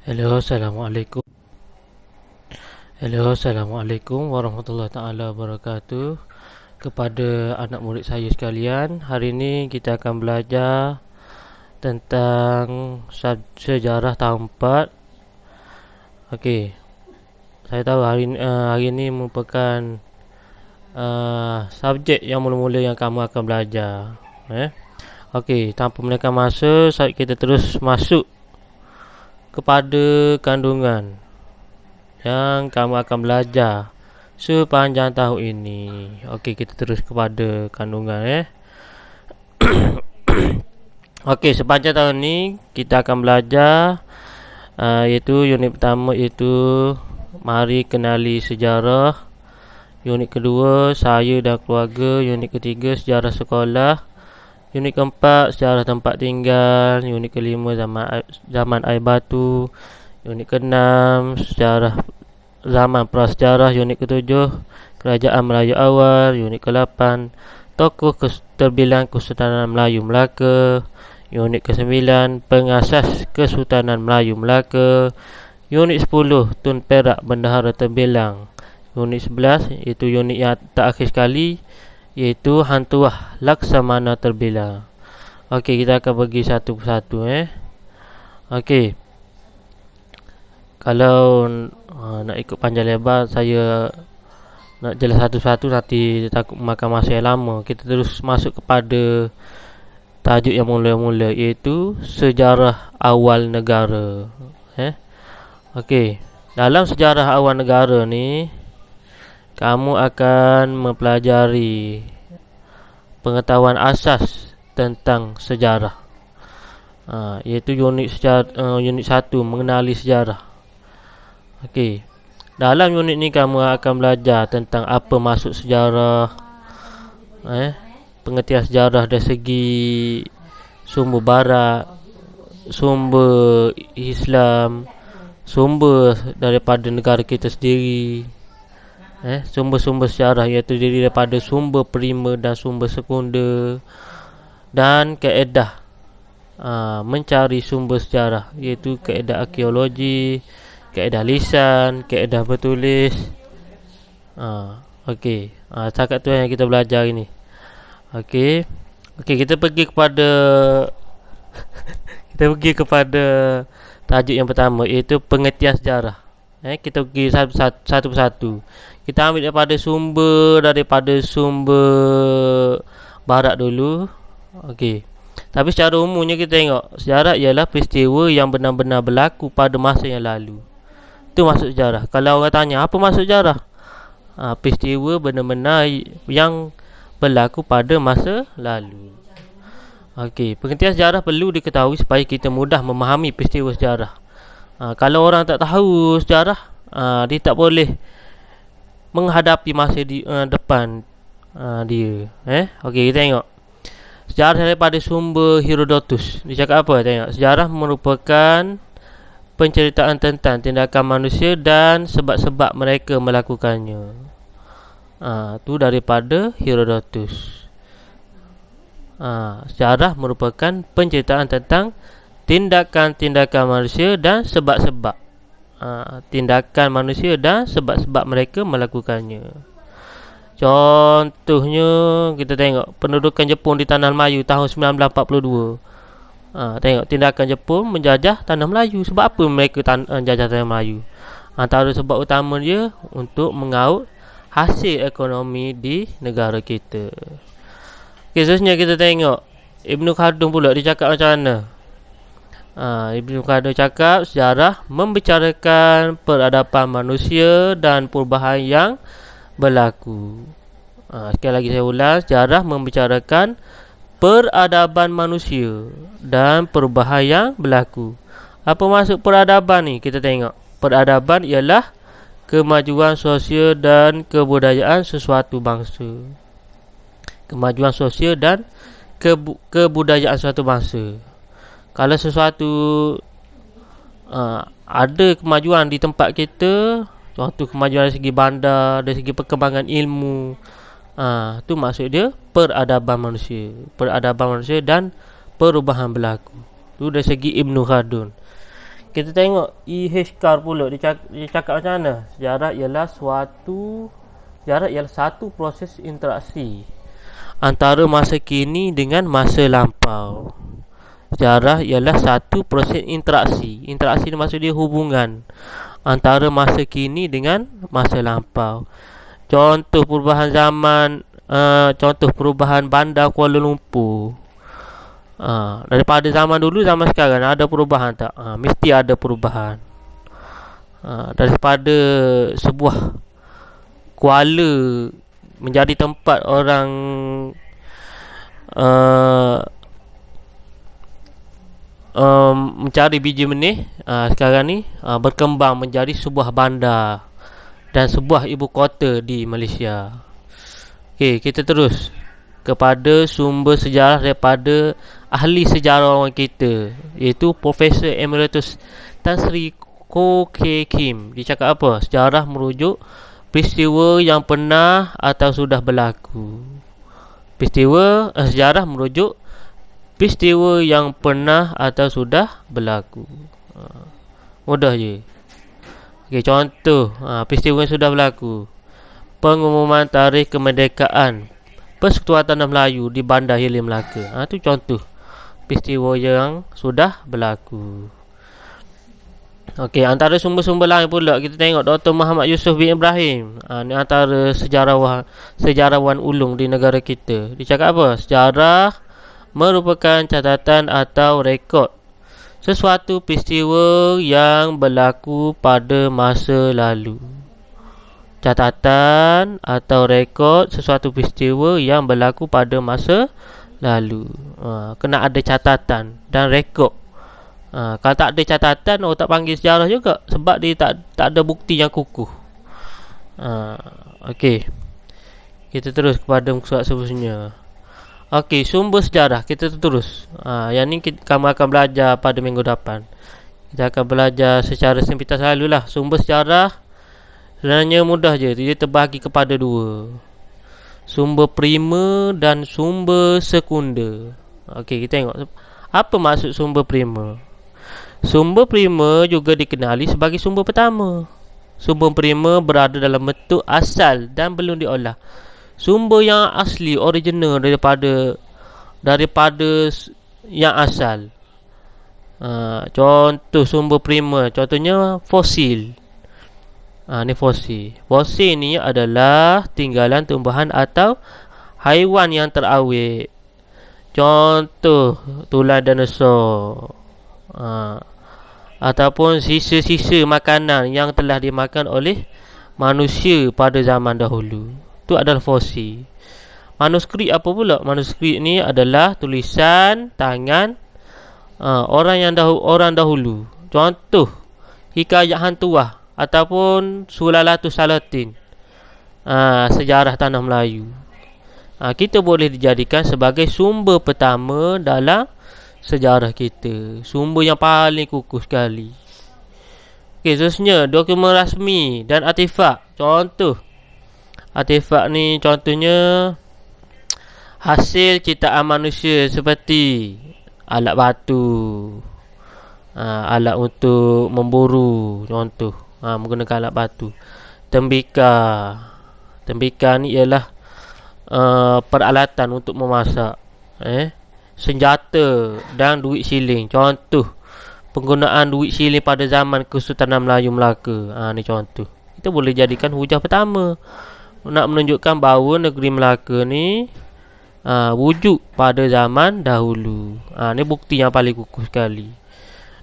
Halo, Assalamualaikum. Halo, Assalamualaikum warahmatullahi taala wabarakatuh. Kepada anak murid saya sekalian, hari ini kita akan belajar tentang sejarah tahun 4. Okey, saya tahu hari ini merupakan subjek yang mula-mula yang kamu akan belajar. Okey, tanpa melengahkan masa, kita terus masuk kepada kandungan yang kamu akan belajar sepanjang tahun ini. Okey, kita terus kepada kandungan. Okey, sepanjang tahun ini kita akan belajar iaitu unit pertama iaitu mari kenali sejarah. Unit kedua saya dan keluarga. Unit ketiga sejarah sekolah. Unit keempat sejarah tempat tinggal. Unit kelima zaman air batu. Unit keenam sejarah zaman prasejarah. Unit ketujuh kerajaan Melayu awal. Unit ke-8 tokoh terbilang Kesultanan Melayu Melaka. Unit ke-9 pengasas Kesultanan Melayu Melaka. Unit 10 Tun Perak Bendahara terbilang. Unit 11 iaitu unit yang terakhir sekali iaitu Hang Tuah Laksamana terbilang. Okey, kita akan pergi satu persatu. Okey, kalau nak ikut panjang lebar, saya nak jelas satu-satu nanti takut memakan masa yang lama. Kita terus masuk kepada tajuk yang mula-mula iaitu sejarah awal negara. Okey, dalam sejarah awal negara ni kamu akan mempelajari pengetahuan asas tentang sejarah. Iaitu unit 1 mengenali sejarah. Okey, dalam unit ni kamu akan belajar tentang apa maksud sejarah, pengertian sejarah dari segi sumber barat, sumber Islam, sumber daripada negara kita sendiri, sumber-sumber sejarah iaitu terdiri daripada sumber primer dan sumber sekunder, dan kaedah mencari sumber sejarah iaitu kaedah arkeologi, kaedah lisan, kaedah bertulis. Okey, setakat tu yang kita belajar ini. Okey, kita pergi kepada tajuk yang pertama iaitu pengertian sejarah. Kita pergi satu persatu. Kita ambil daripada sumber barat dulu. Okey, tapi secara umumnya kita tengok sejarah ialah peristiwa yang benar-benar berlaku pada masa yang lalu. Itu maksud sejarah. Kalau orang tanya apa maksud sejarah, peristiwa benar-benar yang berlaku pada masa lalu. Okey, pengertian sejarah perlu diketahui supaya kita mudah memahami peristiwa sejarah. Kalau orang tak tahu sejarah, dia tak boleh menghadapi masa depan dia. Okey, kita tengok sejarah daripada sumber Herodotus. Dia cakap apa? Tengok, sejarah merupakan penceritaan tentang tindakan manusia dan sebab-sebab mereka melakukannya. Tu daripada Herodotus. Sejarah merupakan penceritaan tentang tindakan-tindakan manusia dan sebab-sebab tindakan manusia dan sebab-sebab mereka melakukannya. Contohnya kita tengok pendudukan Jepun di Tanah Melayu tahun 1942. Tengok tindakan Jepun menjajah Tanah Melayu. Sebab apa mereka jajah Tanah Melayu? Antara sebab utama dia untuk mengaut hasil ekonomi di negara kita. Seterusnya kita tengok Ibnu Khaldun pula dia cakap macam mana. Ibnu Khaldun cakap sejarah membicarakan peradaban manusia dan perubahan yang berlaku. Sekali lagi saya ulang, sejarah membicarakan peradaban manusia dan perubahan yang berlaku. Apa maksud peradaban ni? Kita tengok. Peradaban ialah kemajuan sosial dan kebudayaan sesuatu bangsa. Kemajuan sosial dan kebudayaan suatu bangsa. Kalau sesuatu ada kemajuan di tempat kita, contoh kemajuan dari segi bandar, dari segi perkembangan ilmu, tu maksud dia peradaban manusia dan perubahan berlaku. Tu dari segi Ibnu Khaldun. kita tengok E.H. Carr pula dia cakap macam mana. Sejarah ialah satu proses interaksi antara masa kini dengan masa lampau. Sejarah ialah satu proses interaksi. Interaksi ni maksud dia hubungan antara masa kini dengan masa lampau. Contoh perubahan zaman, contoh perubahan bandar Kuala Lumpur. Daripada zaman dulu zaman sekarang ada perubahan tak? Mesti ada perubahan. Daripada sebuah kuala menjadi tempat orang mencari biji benih, sekarang ni berkembang menjadi sebuah bandar dan sebuah ibu kota di Malaysia. Okey, kita terus kepada sumber sejarah daripada ahli sejarawan kita, iaitu Profesor Emeritus Tan Sri Ko K. Kim. Dia cakap apa? Sejarah merujuk peristiwa yang pernah atau sudah berlaku. Sejarah merujuk peristiwa yang pernah atau sudah berlaku. Mudah je. Okey, contoh peristiwa yang sudah berlaku. Pengumuman tarikh kemerdekaan Persekutuan Tanah Melayu di Bandar Hilir Melaka. Itu contoh peristiwa yang sudah berlaku. Okey, antara sumber-sumber lain pula kita tengok Dr. Muhammad Yusof bin Ibrahim. Ni antara sejarawan ulung di negara kita. Dia cakap apa? Sejarah merupakan catatan atau rekod sesuatu peristiwa yang berlaku pada masa lalu. Catatan atau rekod sesuatu peristiwa yang berlaku pada masa lalu. Kena ada catatan dan rekod. Kalau tak ada catatan, orang tak panggil sejarah juga, sebab dia tak ada bukti yang kukuh. Okey, kita terus kepada surat seterusnya. Okey, sumber sejarah kita terus. Yang ni kamu akan belajar pada minggu depan. Kita akan belajar secara sempitan selalulah. Sumber sejarah sebenarnya mudah je. Dia terbahagi kepada dua, sumber primer dan sumber sekunder. Okey, kita tengok apa maksud sumber primer. Sumber primer juga dikenali sebagai sumber pertama. Sumber primer berada dalam bentuk asal dan belum diolah. Sumber yang asli, original daripada yang asal. Contoh sumber primer, contohnya fosil. Ni fosil. Fosil ni adalah tinggalan tumbuhan atau haiwan yang terawet. Contoh tulang dinosaur. Ataupun sisa-sisa makanan yang telah dimakan oleh manusia pada zaman dahulu. Itu adalah fosil. Manuskrip apa pula? Manuskrip ni adalah tulisan tangan orang dahulu. Contoh Hikayat Hantuah ataupun Sulalatus Salatin, sejarah tanah Melayu. Kita boleh dijadikan sebagai sumber pertama dalam sejarah kita, sumber yang paling kukuh sekali. Okey, seterusnya dokumen rasmi dan artefak. Contoh artefak ni contohnya hasil ciptaan manusia seperti alat batu, alat untuk memburu, contoh menggunakan alat batu. Tembikar ni ialah peralatan untuk memasak. Senjata dan duit siling. Contoh penggunaan duit siling pada zaman Kesultanan Melayu Melaka. Ni contoh. Kita boleh jadikan hujah pertama nak menunjukkan bahawa negeri Melaka ni wujud pada zaman dahulu. Ni bukti yang paling kukuh sekali.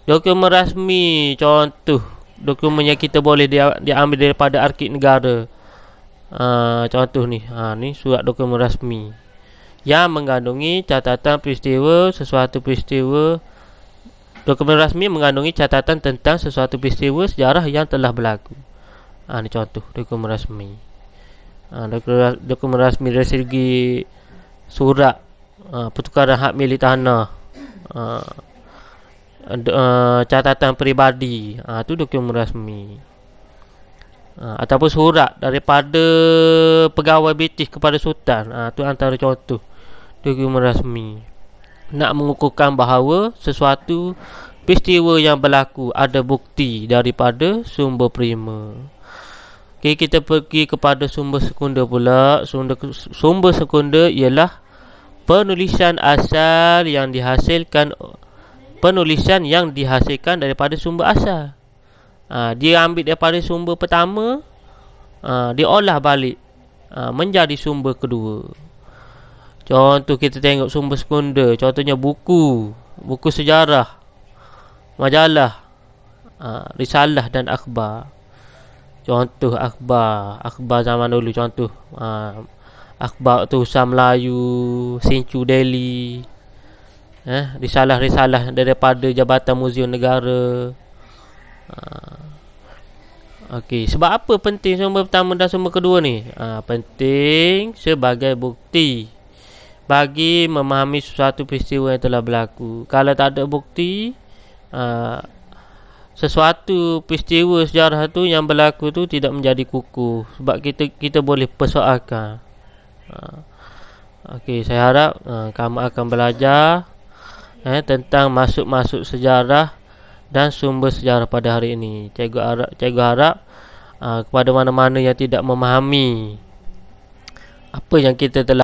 Dokumen rasmi, contoh dokumen yang kita boleh diambil daripada Arkib Negara. Contoh ni, ni surat dokumen rasmi yang mengandungi catatan peristiwa sesuatu peristiwa. Dokumen rasmi mengandungi catatan tentang sesuatu peristiwa sejarah yang telah berlaku. Ni contoh dokumen rasmi. Dokumen rasmi dari segi surat pertukaran hak milik tanah, catatan peribadi, tu dokumen rasmi. Ataupun surat daripada pegawai British kepada Sultan, tu antara contoh dokumen rasmi. Nak mengukuhkan bahawa sesuatu peristiwa yang berlaku, ada bukti daripada sumber prima. Okay, kita pergi kepada sumber sekunder pula. Sumber sekunder ialah penulisan asal yang dihasilkan daripada sumber asal. Dia ambil daripada sumber pertama, dia olah balik menjadi sumber kedua. Contoh kita tengok sumber sekunder, contohnya buku sejarah, majalah, risalah dan akhbar. Contoh akhbar zaman dulu, contoh akhbar Tulisan Melayu, Sincu Daily, risalah-risalah daripada Jabatan Muzium Negara. Okey, sebab apa penting sumber pertama dan sumber kedua ni? Penting sebagai bukti bagi memahami sesuatu peristiwa yang telah berlaku. Kalau tak ada bukti, sesuatu peristiwa sejarah tu yang berlaku tu tidak menjadi kukuh, sebab kita boleh persoalkan. Okey, saya harap kamu akan belajar tentang masuk sejarah dan sumber sejarah pada hari ini. Cikgu harap kepada mana-mana yang tidak memahami apa yang kita telah